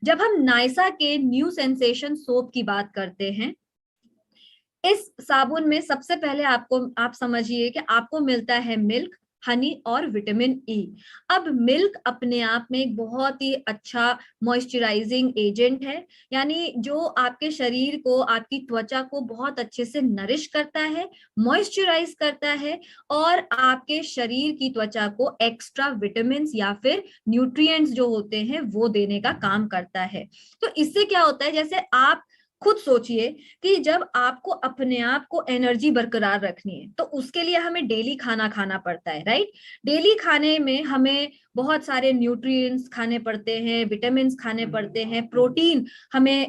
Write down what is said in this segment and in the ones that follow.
जब हम नायसा के न्यू सेंसेशन सोप की बात करते हैं, इस साबुन में सबसे पहले आप समझिए कि आपको मिलता है मिल्क, हनी और विटामिन ई। अब मिल्क अपने आप में एक बहुत ही अच्छा मॉइस्चराइजिंग एजेंट है, यानी जो आपके शरीर को, आपकी त्वचा को बहुत अच्छे से नरिश करता है, मॉइस्चराइज करता है और आपके शरीर की त्वचा को एक्स्ट्रा विटामिन या फिर न्यूट्रिएंट्स जो होते हैं वो देने का काम करता है। तो इससे क्या होता है, जैसे आप खुद सोचिए कि जब आपको अपने आप को एनर्जी बरकरार रखनी है तो उसके लिए हमें डेली खाना खाना पड़ता है, राइट। डेली खाने में हमें बहुत सारे न्यूट्रिएंट्स खाने पड़ते हैं, विटामिन खाने पड़ते हैं, प्रोटीन हमें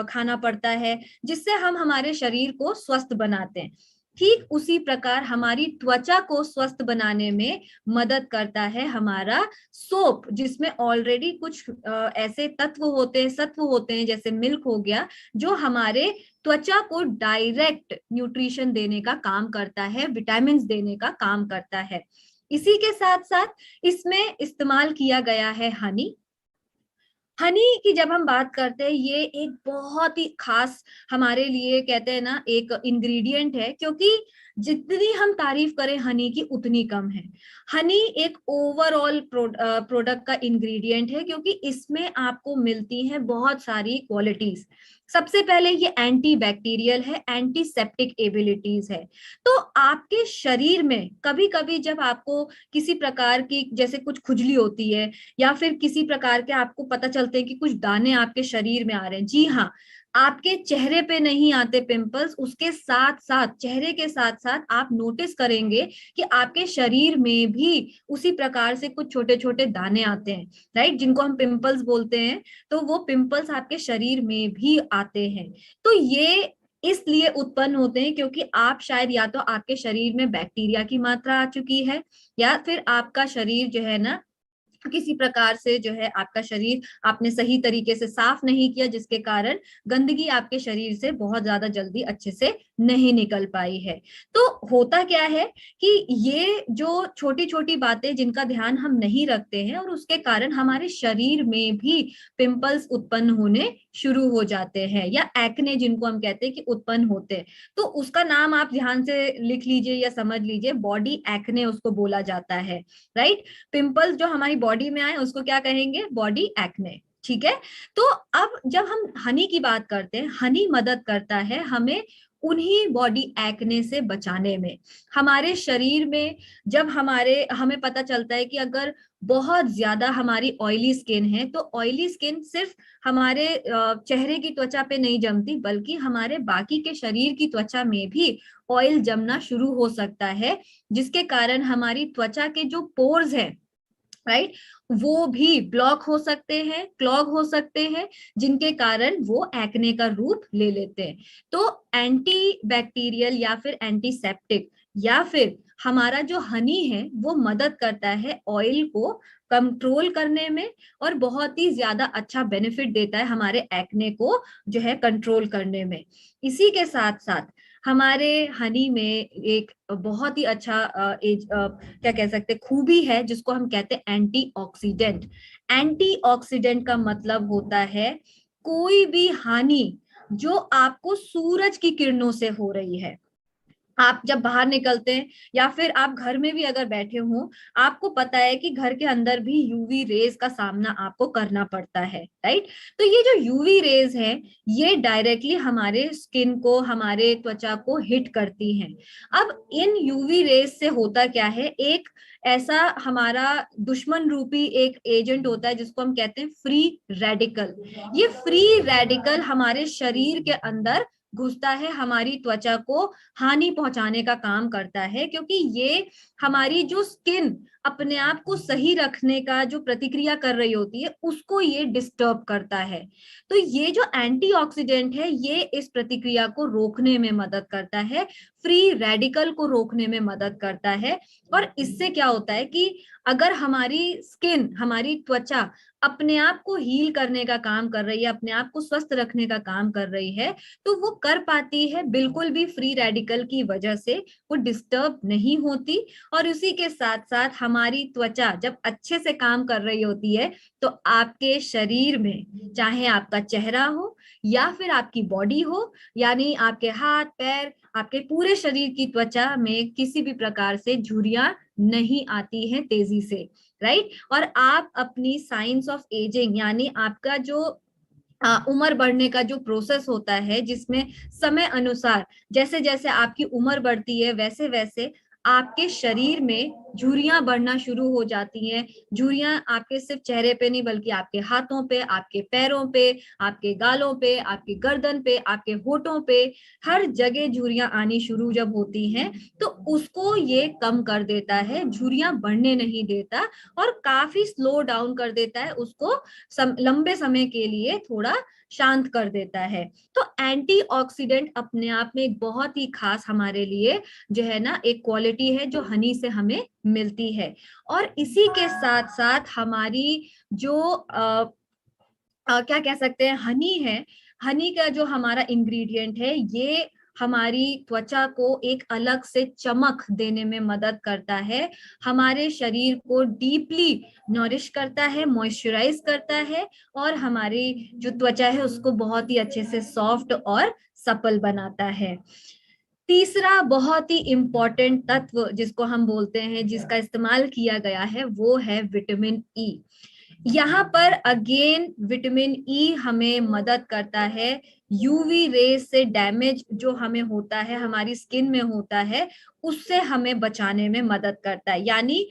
खाना पड़ता है, जिससे हम हमारे शरीर को स्वस्थ बनाते हैं। ठीक उसी प्रकार हमारी त्वचा को स्वस्थ बनाने में मदद करता है हमारा सोप, जिसमें ऑलरेडी कुछ ऐसे तत्व होते हैं, सत्व होते हैं, जैसे मिल्क हो गया, जो हमारे त्वचा को डायरेक्ट न्यूट्रिशन देने का काम करता है, विटामिन देने का काम करता है। इसी के साथ साथ इसमें इस्तेमाल किया गया है हनी। हनी की जब हम बात करते हैं, ये एक बहुत ही खास हमारे लिए, कहते हैं ना, एक इंग्रेडिएंट है, क्योंकि जितनी हम तारीफ करें हनी की उतनी कम है। हनी एक ओवरऑल प्रोडक्ट का इंग्रेडिएंट है, क्योंकि इसमें आपको मिलती हैं बहुत सारी क्वालिटीज। सबसे पहले ये एंटी बैक्टीरियल है, एंटीसेप्टिक एबिलिटीज है। तो आपके शरीर में कभी कभी जब आपको किसी प्रकार की, जैसे कुछ खुजली होती है या फिर किसी प्रकार के आपको पता चलते हैं कि कुछ दाने आपके शरीर में आ रहे हैं, जी हाँ, आपके चेहरे पे नहीं आते पिंपल्स, उसके साथ साथ, चेहरे के साथ साथ आप नोटिस करेंगे कि आपके शरीर में भी उसी प्रकार से कुछ छोटे छोटे दाने आते हैं, राइट, जिनको हम पिंपल्स बोलते हैं। तो वो पिंपल्स आपके शरीर में भी आते हैं। तो ये इसलिए उत्पन्न होते हैं क्योंकि आप शायद, या तो आपके शरीर में बैक्टीरिया की मात्रा आ चुकी है, या फिर आपका शरीर जो है ना, किसी प्रकार से जो है आपका शरीर आपने सही तरीके से साफ नहीं किया, जिसके कारण गंदगी आपके शरीर से बहुत ज्यादा जल्दी अच्छे से नहीं निकल पाई है। तो होता क्या है कि ये जो छोटी छोटी बातें जिनका ध्यान हम नहीं रखते हैं, और उसके कारण हमारे शरीर में भी पिंपल्स उत्पन्न होने शुरू हो जाते हैं, या एक्ने जिनको हम कहते हैं कि उत्पन्न होते हैं। तो उसका नाम आप ध्यान से लिख लीजिए या समझ लीजिए, बॉडी एक्ने उसको बोला जाता है, राइट। पिंपल्स जो हमारी बॉडी में आए उसको क्या कहेंगे, बॉडी एक्ने, ठीक है। तो अब जब हम हनी की बात करते हैं, हनी मदद करता है हमें उन्हीं बॉडी एक्ने से बचाने में। हमारे शरीर में जब हमें पता चलता है कि अगर बहुत ज्यादा हमारी ऑयली स्किन है, तो ऑयली स्किन सिर्फ हमारे चेहरे की त्वचा पे नहीं जमती, बल्कि हमारे बाकी के शरीर की त्वचा में भी ऑयल जमना शुरू हो सकता है, जिसके कारण हमारी त्वचा के जो पोर्स हैं, राइट, वो भी ब्लॉक हो सकते हैं, क्लॉग हो सकते हैं, जिनके कारण वो एक्ने का रूप ले लेते हैं। तो एंटी बैक्टीरियल या फिर एंटीसेप्टिक या फिर हमारा जो हनी है वो मदद करता है ऑयल को कंट्रोल करने में, और बहुत ही ज्यादा अच्छा बेनिफिट देता है हमारे एक्ने को जो है कंट्रोल करने में। इसी के साथ साथ हमारे हनी में एक बहुत ही अच्छा क्या कह सकते हैं, खूबी है, जिसको हम कहते हैं एंटीऑक्सीडेंट। एंटीऑक्सीडेंट का मतलब होता है कोई भी हानि जो आपको सूरज की किरणों से हो रही है। आप जब बाहर निकलते हैं या फिर आप घर में भी अगर बैठे हो, आपको पता है कि घर के अंदर भी यूवी रेज का सामना आपको करना पड़ता है, राइट। तो ये जो यूवी रेज है, ये डायरेक्टली हमारे स्किन को, हमारे त्वचा को हिट करती हैं। अब इन यूवी रेज से होता क्या है, एक ऐसा हमारा दुश्मन रूपी एक एजेंट होता है जिसको हम कहते हैं फ्री रेडिकल। ये फ्री रेडिकल हमारे शरीर के अंदर घुसता है, हमारी त्वचा को हानि पहुंचाने का काम करता है, क्योंकि ये हमारी जो स्किन अपने आप को सही रखने का जो प्रतिक्रिया कर रही होती है, उसको ये डिस्टर्ब करता है। तो ये जो एंटीऑक्सीडेंट है, ये इस प्रतिक्रिया को रोकने में मदद करता है, फ्री रेडिकल को रोकने में मदद करता है। और इससे क्या होता है कि अगर हमारी स्किन, हमारी त्वचा अपने आप को हील करने का काम कर रही है, अपने आप को स्वस्थ रखने का काम कर रही है, तो वो कर पाती है, बिल्कुल भी फ्री रेडिकल की वजह से वो डिस्टर्ब नहीं होती। और उसी के साथ साथ हमारी त्वचा जब अच्छे से काम कर रही होती है, तो आपके शरीर में, चाहे आपका चेहरा हो या फिर आपकी बॉडी हो, यानी आपके हाथ पैर, आपके पूरे शरीर की त्वचा में किसी भी प्रकार से झुर्रियां नहीं आती हैं तेजी से, राइट। और आप अपनी साइंस ऑफ एजिंग, यानी आपका जो उम्र बढ़ने का जो प्रोसेस होता है, जिसमें समय अनुसार जैसे जैसे आपकी उम्र बढ़ती है, वैसे वैसे आपके शरीर में झुर्रियां बढ़ना शुरू हो जाती हैं। झुर्रियां आपके सिर्फ चेहरे पे नहीं, बल्कि आपके हाथों पे, आपके पैरों पे, आपके गालों पे, आपके गर्दन पे, आपके होठों पे, हर जगह झुर्रियां आनी शुरू जब होती हैं, तो उसको ये कम कर देता है, झुर्रियां बढ़ने नहीं देता और काफी स्लो डाउन कर देता है उसको, लंबे समय के लिए थोड़ा शांत कर देता है। तो एंटीऑक्सीडेंट अपने आप में एक बहुत ही खास हमारे लिए जो है ना एक क्वालिटी है, जो हनी से हमें मिलती है। और इसी के साथ साथ हमारी जो क्या कह सकते हैं, हनी है, हनी का जो हमारा इंग्रेडिएंट है, ये हमारी त्वचा को एक अलग से चमक देने में मदद करता है, हमारे शरीर को डीपली नरिश करता है, मॉइस्चराइज करता है, और हमारी जो त्वचा है उसको बहुत ही अच्छे से सॉफ्ट और सपल बनाता है। तीसरा बहुत ही इंपॉर्टेंट तत्व जिसको हम बोलते हैं, जिसका इस्तेमाल किया गया है, वो है विटामिन ई। यहाँ पर अगेन विटामिन ई हमें मदद करता है यूवी रेज से, डैमेज जो हमें होता है, हमारी स्किन में होता है, उससे हमें बचाने में मदद करता है। यानी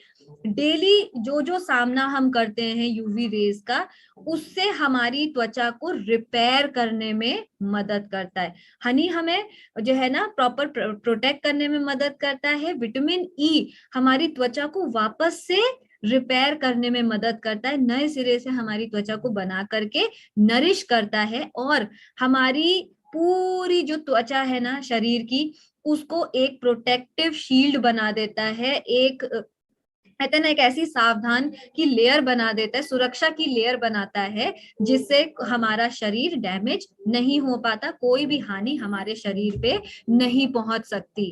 डेली जो जो सामना हम करते हैं यूवी रेज का, उससे हमारी त्वचा को रिपेयर करने में मदद करता है। हनी हमें जो है ना प्रॉपर प्रोटेक्ट करने में मदद करता है। विटामिन ई हमारी त्वचा को वापस से रिपेयर करने में मदद करता है, नए सिरे से हमारी त्वचा को बना करके नरिश करता है, और हमारी पूरी जो त्वचा है ना शरीर की, उसको एक प्रोटेक्टिव शील्ड बना देता है, एक कहते हैं ना एक ऐसी सावधान की लेयर बना देता है, सुरक्षा की लेयर बनाता है, जिससे हमारा शरीर डैमेज नहीं हो पाता, कोई भी हानि हमारे शरीर पे नहीं पहुंच सकती।